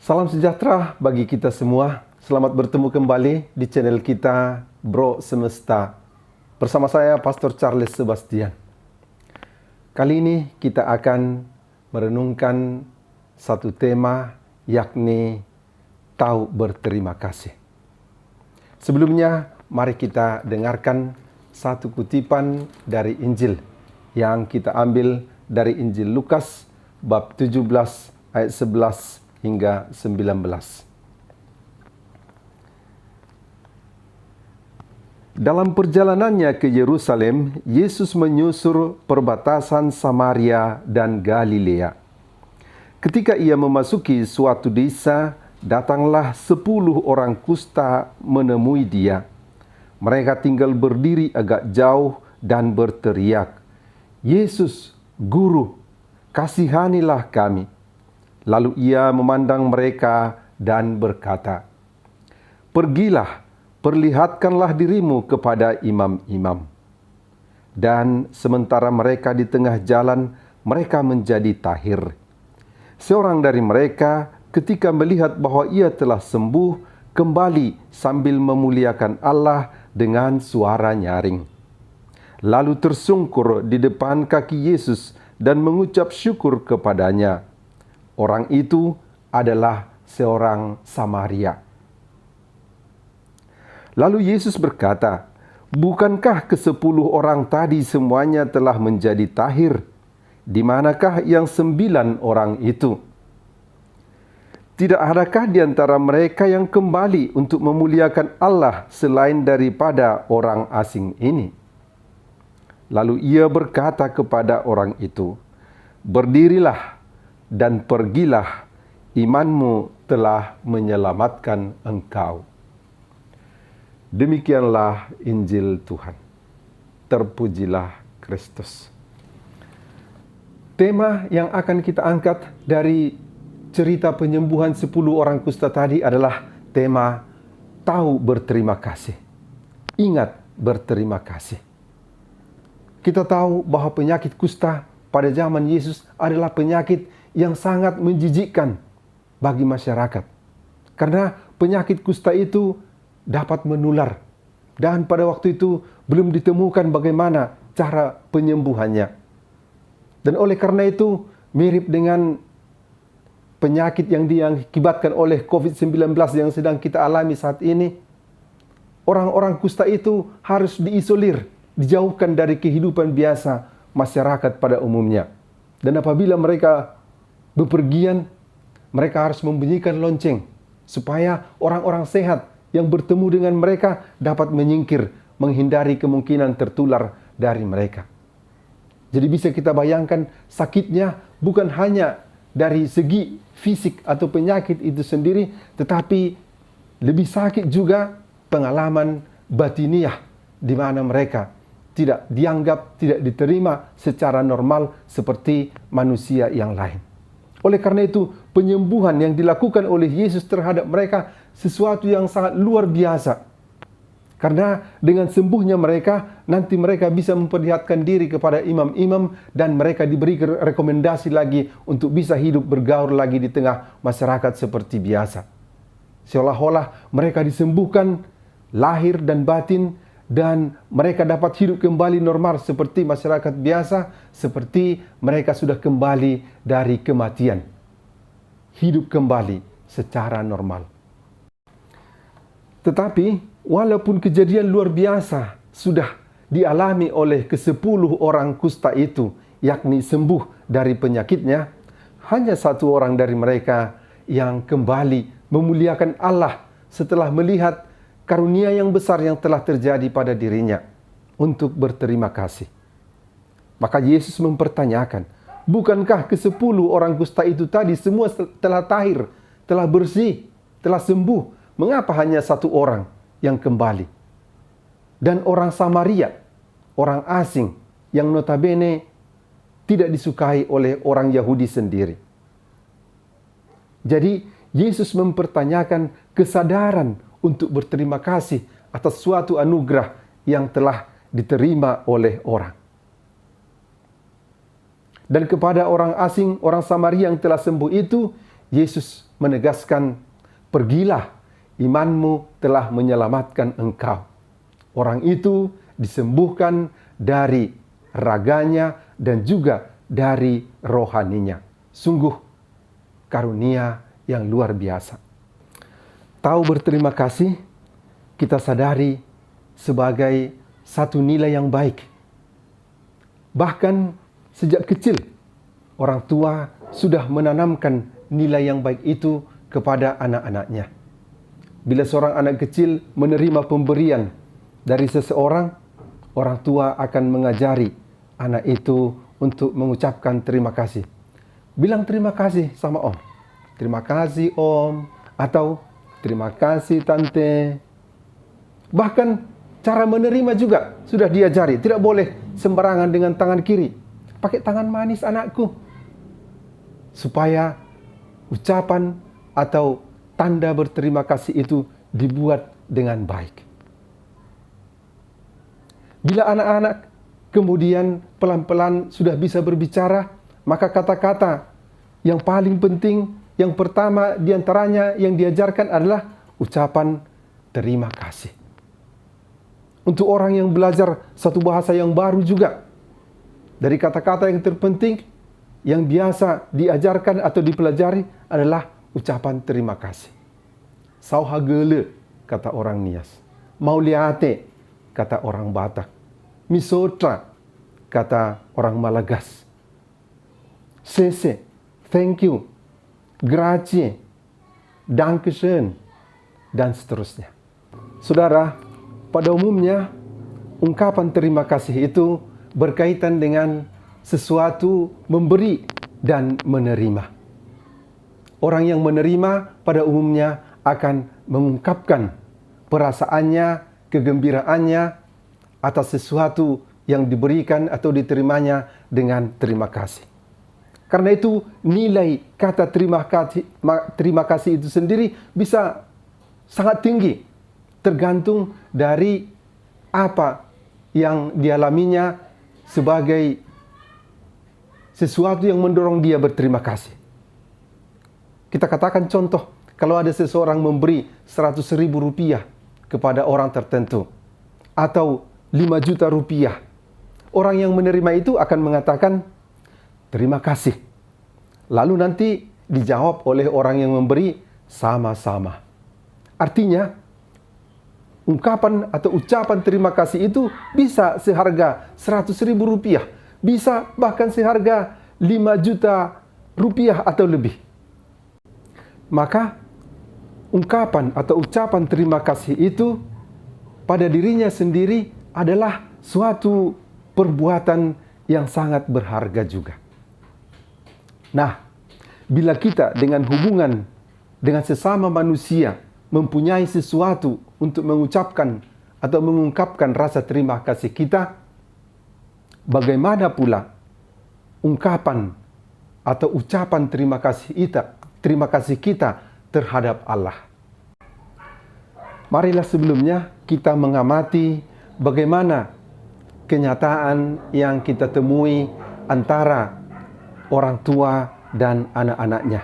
Salam sejahtera bagi kita semua. Selamat bertemu kembali di channel kita Bro Semesta. Bersama saya Pastor Charles Sebastian. Kali ini kita akan merenungkan satu tema, yakni tahu berterima kasih. Sebelumnya mari kita dengarkan satu kutipan dari Injil yang kita ambil dari Injil Lukas bab 17 ayat 11 hingga 19. Dalam perjalanannya ke Yerusalem, Yesus menyusur perbatasan Samaria dan Galilea. Ketika ia memasuki suatu desa, datanglah 10 orang kusta menemui dia. Mereka tinggal berdiri agak jauh dan berteriak, "Yesus, Guru, kasihanilah kami." Lalu ia memandang mereka dan berkata, "Pergilah, perlihatkanlah dirimu kepada imam-imam." Dan sementara mereka di tengah jalan, mereka menjadi tahir. Seorang dari mereka ketika melihat bahwa ia telah sembuh, kembali sambil memuliakan Allah dengan suara nyaring. Lalu tersungkur di depan kaki Yesus dan mengucap syukur kepadanya. Orang itu adalah seorang Samaria. Lalu Yesus berkata, "Bukankah ke-10 orang tadi semuanya telah menjadi tahir? Di manakah yang 9 orang itu? Tidak adakah di antara mereka yang kembali untuk memuliakan Allah selain daripada orang asing ini?" Lalu ia berkata kepada orang itu, "Berdirilah dan pergilah, imanmu telah menyelamatkan engkau." Demikianlah Injil Tuhan. Terpujilah Kristus. Tema yang akan kita angkat dari cerita penyembuhan 10 orang kusta tadi adalah tema tahu berterima kasih. Ingat berterima kasih. Kita tahu bahwa penyakit kusta pada zaman Yesus adalah penyakit yang sangat menjijikkan bagi masyarakat. Karena penyakit kusta itu dapat menular. Dan pada waktu itu belum ditemukan bagaimana cara penyembuhannya. Dan oleh karena itu mirip dengan penyakit yang diakibatkan oleh COVID-19 yang sedang kita alami saat ini. Orang-orang kusta itu harus diisolir, dijauhkan dari kehidupan biasa masyarakat pada umumnya. Dan apabila mereka bepergian, mereka harus membunyikan lonceng supaya orang-orang sehat yang bertemu dengan mereka dapat menyingkir, menghindari kemungkinan tertular dari mereka. Jadi bisa kita bayangkan sakitnya bukan hanya dari segi fisik atau penyakit itu sendiri, tetapi lebih sakit juga pengalaman batiniah di mana mereka tidak dianggap, tidak diterima secara normal seperti manusia yang lain. Oleh karena itu, penyembuhan yang dilakukan oleh Yesus terhadap mereka sesuatu yang sangat luar biasa. Karena dengan sembuhnya mereka, nanti mereka bisa memperlihatkan diri kepada imam-imam dan mereka diberi rekomendasi lagi untuk bisa hidup bergaul lagi di tengah masyarakat seperti biasa. Seolah-olah mereka disembuhkan lahir dan batin dan mereka dapat hidup kembali normal seperti masyarakat biasa, seperti mereka sudah kembali dari kematian. Hidup kembali secara normal. Tetapi walaupun kejadian luar biasa sudah dialami oleh ke-10 orang kusta itu, yakni sembuh dari penyakitnya, hanya 1 orang dari mereka yang kembali memuliakan Allah setelah melihat karunia yang besar yang telah terjadi pada dirinya untuk berterima kasih. Maka Yesus mempertanyakan, bukankah ke-10 orang kusta itu tadi semua telah tahir, telah bersih, telah sembuh? Mengapa hanya 1 orang yang kembali? Dan orang Samaria, orang asing yang notabene tidak disukai oleh orang Yahudi sendiri. Jadi Yesus mempertanyakan kesadaran untuk berterima kasih atas suatu anugerah yang telah diterima oleh orang. Dan kepada orang asing, orang Samaria yang telah sembuh itu, Yesus menegaskan, "Pergilah, imanmu telah menyelamatkan engkau." Orang itu disembuhkan dari raganya dan juga dari rohaninya. Sungguh karunia yang luar biasa. Tahu berterima kasih, kita sadari sebagai satu nilai yang baik. Bahkan sejak kecil, orang tua sudah menanamkan nilai yang baik itu kepada anak-anaknya. Bila seorang anak kecil menerima pemberian dari seseorang, orang tua akan mengajari anak itu untuk mengucapkan terima kasih. Bilang terima kasih sama om. Terima kasih om, atau terima kasih tante. Bahkan cara menerima juga sudah diajari. Tidak boleh sembarangan dengan tangan kiri. Pakai tangan manis anakku. Supaya ucapan atau tanda berterima kasih itu dibuat dengan baik. Bila anak-anak kemudian pelan-pelan sudah bisa berbicara, maka kata-kata yang paling penting, yang pertama diantaranya yang diajarkan adalah ucapan terima kasih. Untuk orang yang belajar satu bahasa yang baru juga, dari kata-kata yang terpenting, yang biasa diajarkan atau dipelajari adalah ucapan terima kasih. Sauhagele, kata orang Nias. Mauliate, kata orang Batak. Misotra, kata orang Malagas. Sese, thank you. Grazie, dankeschön, dan seterusnya. Saudara, pada umumnya ungkapan terima kasih itu berkaitan dengan sesuatu memberi dan menerima. Orang yang menerima pada umumnya akan mengungkapkan perasaannya, kegembiraannya atas sesuatu yang diberikan atau diterimanya dengan terima kasih. Karena itu nilai kata terima kasih itu sendiri bisa sangat tinggi, tergantung dari apa yang dialaminya sebagai sesuatu yang mendorong dia berterima kasih. Kita katakan contoh, kalau ada seseorang memberi 100.000 rupiah kepada orang tertentu, atau 5 juta rupiah, orang yang menerima itu akan mengatakan terima kasih. Lalu nanti dijawab oleh orang yang memberi sama-sama. Artinya, ungkapan atau ucapan terima kasih itu bisa seharga 100.000 rupiah, bisa bahkan seharga 5 juta rupiah atau lebih. Maka ungkapan atau ucapan terima kasih itu pada dirinya sendiri adalah suatu perbuatan yang sangat berharga juga. Nah, bila kita dengan hubungan dengan sesama manusia mempunyai sesuatu untuk mengucapkan atau mengungkapkan rasa terima kasih kita, bagaimana pula ungkapan atau ucapan terima kasih kita terhadap Allah. Marilah sebelumnya kita mengamati bagaimana kenyataan yang kita temui antara orang tua dan anak-anaknya.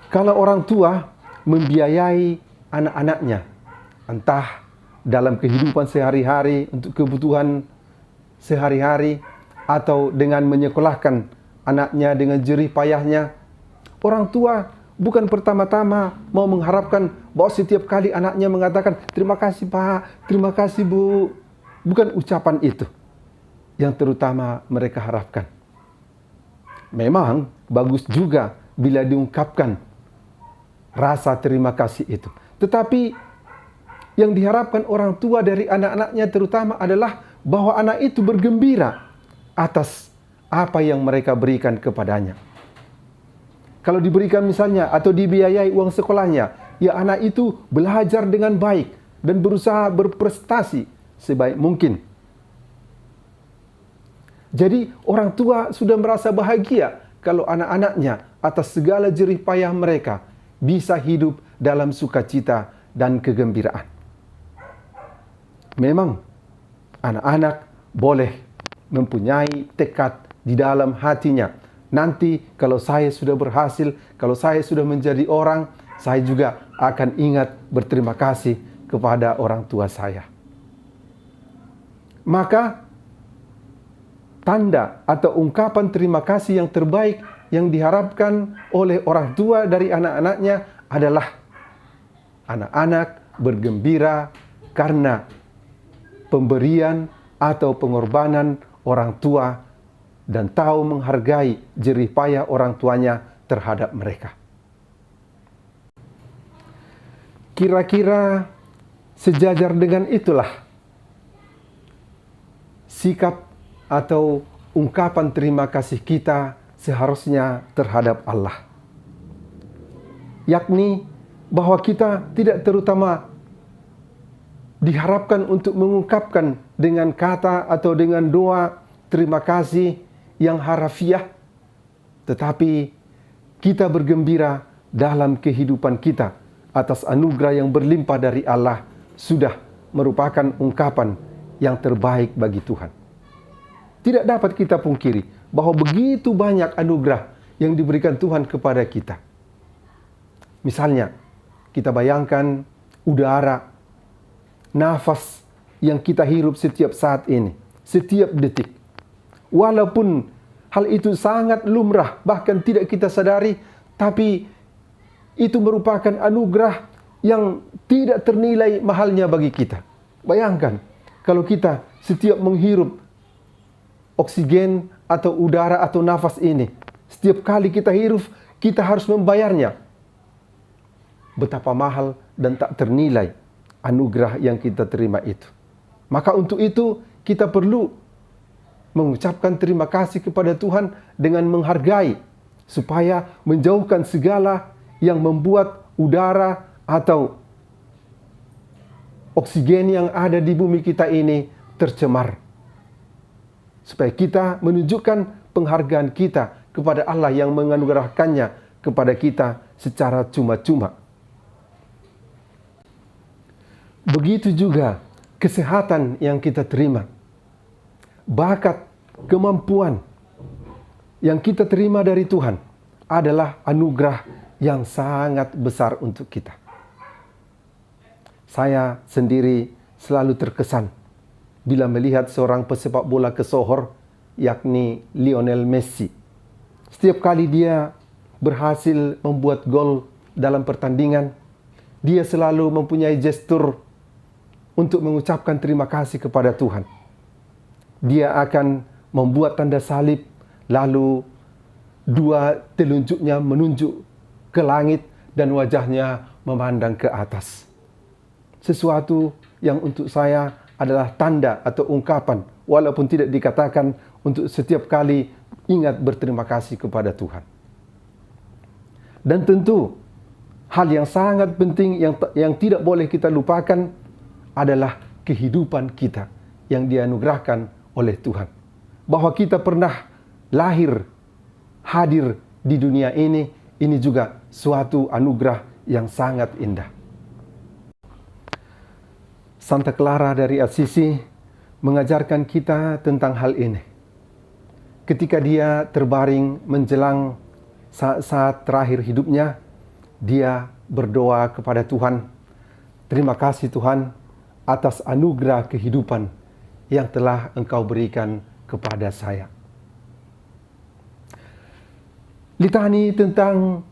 Kalau orang tua membiayai anak-anaknya, entah dalam kehidupan sehari-hari untuk kebutuhan sehari-hari, atau dengan menyekolahkan anaknya dengan jerih payahnya, orang tua bukan pertama-tama mau mengharapkan bahwa setiap kali anaknya mengatakan terima kasih Pak, terima kasih Bu. Bukan ucapan itu yang terutama mereka harapkan. Memang bagus juga bila diungkapkan rasa terima kasih itu. Tetapi yang diharapkan orang tua dari anak-anaknya terutama adalah bahwa anak itu bergembira atas apa yang mereka berikan kepadanya. Kalau diberikan misalnya atau dibiayai uang sekolahnya, ya anak itu belajar dengan baik dan berusaha berprestasi sebaik mungkin. Jadi orang tua sudah merasa bahagia kalau anak-anaknya atas segala jerih payah mereka bisa hidup dalam sukacita dan kegembiraan. Memang anak-anak boleh mempunyai tekad di dalam hatinya Nanti kalau saya sudah berhasil, kalau saya sudah menjadi orang, saya juga akan ingat berterima kasih kepada orang tua saya. Maka tanda atau ungkapan terima kasih yang terbaik yang diharapkan oleh orang tua dari anak-anaknya adalah anak-anak bergembira karena pemberian atau pengorbanan orang tua dan tahu menghargai jerih payah orang tuanya terhadap mereka. Kira-kira sejajar dengan itulah sikap atau ungkapan terima kasih kita seharusnya terhadap Allah. Yakni bahwa kita tidak terutama diharapkan untuk mengungkapkan dengan kata atau dengan doa terima kasih yang harafiah, tetapi kita bergembira dalam kehidupan kita atas anugerah yang berlimpah dari Allah sudah merupakan ungkapan yang terbaik bagi Tuhan. Tidak dapat kita pungkiri bahwa begitu banyak anugerah yang diberikan Tuhan kepada kita. Misalnya, kita bayangkan udara, nafas yang kita hirup setiap saat ini, setiap detik. Walaupun hal itu sangat lumrah, bahkan tidak kita sadari, tapi itu merupakan anugerah yang tidak ternilai mahalnya bagi kita. Bayangkan, kalau kita setiap menghirup oksigen atau udara atau nafas ini, setiap kali kita hirup, kita harus membayarnya. Betapa mahal dan tak ternilai anugerah yang kita terima itu. Maka untuk itu kita perlu mengucapkan terima kasih kepada Tuhan dengan menghargai, supaya menjauhkan segala yang membuat udara atau oksigen yang ada di bumi kita ini tercemar. Supaya kita menunjukkan penghargaan kita kepada Allah yang menganugerahkannya kepada kita secara cuma-cuma. Begitu juga kesehatan yang kita terima. Bakat, kemampuan yang kita terima dari Tuhan adalah anugerah yang sangat besar untuk kita. Saya sendiri selalu terkesan bila melihat seorang pesepak bola kesohor, yakni Lionel Messi. Setiap kali dia berhasil membuat gol dalam pertandingan, dia selalu mempunyai gestur untuk mengucapkan terima kasih kepada Tuhan. Dia akan membuat tanda salib, lalu dua telunjuknya menunjuk ke langit dan wajahnya memandang ke atas. Sesuatu yang untuk saya adalah tanda atau ungkapan, walaupun tidak dikatakan, untuk setiap kali ingat berterima kasih kepada Tuhan. Dan tentu hal yang sangat penting yang tidak boleh kita lupakan adalah kehidupan kita yang dianugerahkan oleh Tuhan. Bahwa kita pernah lahir, hadir di dunia ini juga suatu anugerah yang sangat indah. Santa Clara dari Assisi mengajarkan kita tentang hal ini. Ketika dia terbaring menjelang saat-saat terakhir hidupnya, dia berdoa kepada Tuhan, "Terima kasih Tuhan atas anugerah kehidupan yang telah Engkau berikan kepada saya." Litani tentang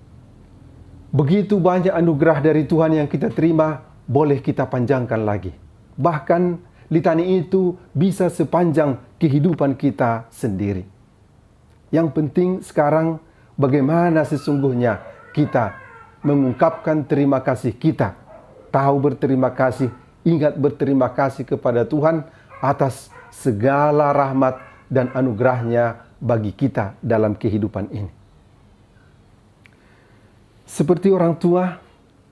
begitu banyak anugerah dari Tuhan yang kita terima boleh kita panjangkan lagi. Bahkan litani itu bisa sepanjang kehidupan kita sendiri. Yang penting sekarang bagaimana sesungguhnya kita mengungkapkan terima kasih kita. Tahu berterima kasih, ingat berterima kasih kepada Tuhan atas segala rahmat dan anugerahnya bagi kita dalam kehidupan ini. Seperti orang tua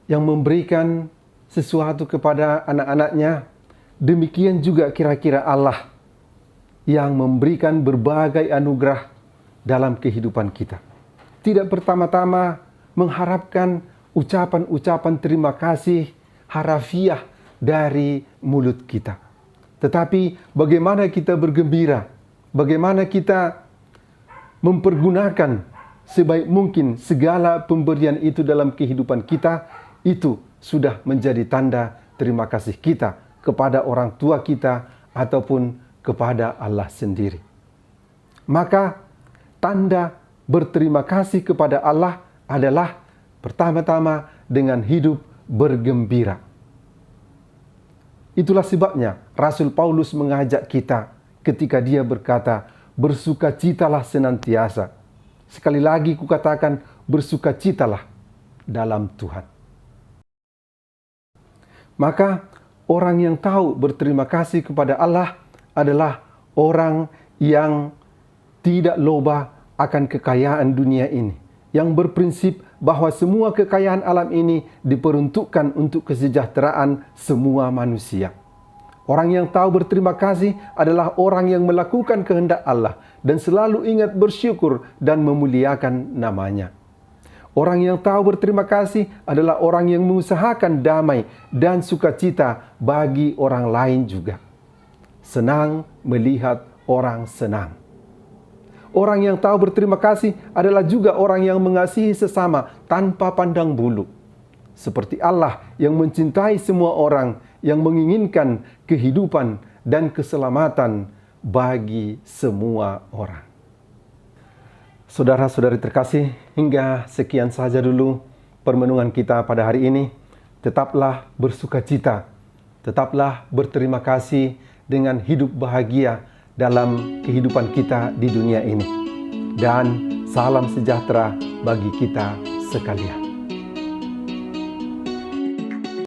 yang memberikan sesuatu kepada anak-anaknya, demikian juga kira-kira Allah yang memberikan berbagai anugerah dalam kehidupan kita. Tidak pertama-tama mengharapkan ucapan-ucapan terima kasih harafiah dari mulut kita. Tetapi bagaimana kita bergembira, bagaimana kita mempergunakan sebaik mungkin segala pemberian itu dalam kehidupan kita, itu sudah menjadi tanda terima kasih kita kepada orang tua kita ataupun kepada Allah sendiri. Maka tanda berterima kasih kepada Allah adalah pertama-tama dengan hidup bergembira. Itulah sebabnya Rasul Paulus mengajak kita ketika dia berkata, bersukacitalah senantiasa. Sekali lagi kukatakan, bersukacitalah dalam Tuhan. Maka orang yang tahu berterima kasih kepada Allah adalah orang yang tidak loba akan kekayaan dunia ini, yang berprinsip bahwa semua kekayaan alam ini diperuntukkan untuk kesejahteraan semua manusia. Orang yang tahu berterima kasih adalah orang yang melakukan kehendak Allah dan selalu ingat bersyukur dan memuliakan namanya. Orang yang tahu berterima kasih adalah orang yang mengusahakan damai dan sukacita bagi orang lain juga. Senang melihat orang senang. Orang yang tahu berterima kasih adalah juga orang yang mengasihi sesama tanpa pandang bulu. Seperti Allah yang mencintai semua orang, yang menginginkan kehidupan dan keselamatan bagi semua orang. Saudara-saudari terkasih, hingga sekian saja dulu permenungan kita pada hari ini. Tetaplah bersukacita, tetaplah berterima kasih dengan hidup bahagia dalam kehidupan kita di dunia ini. Dan salam sejahtera bagi kita sekalian.